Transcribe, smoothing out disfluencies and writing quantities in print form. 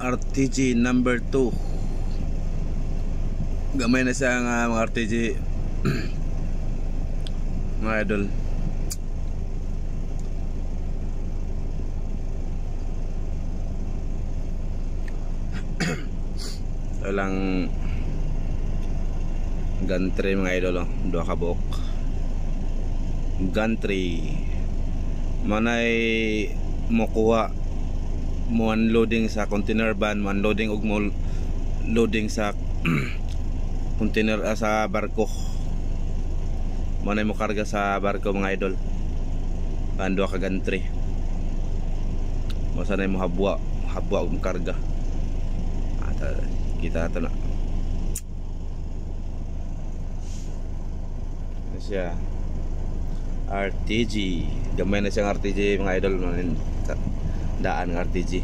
RTG number 2. Gamay na siya nga mga RTG mga idol. Ito lang gantry mga idol, oh. Dua ka buok gantry manay mokuha mo unloading sa container van, mo unloading ug mo loading sa container sa barko, manay mo karga sa barko mga idol. Dua ka gantry mo sanay mo habwa ug karga. Kita ito na siya RTG, gamay na siyang RTG mga idol, daan ng RTG.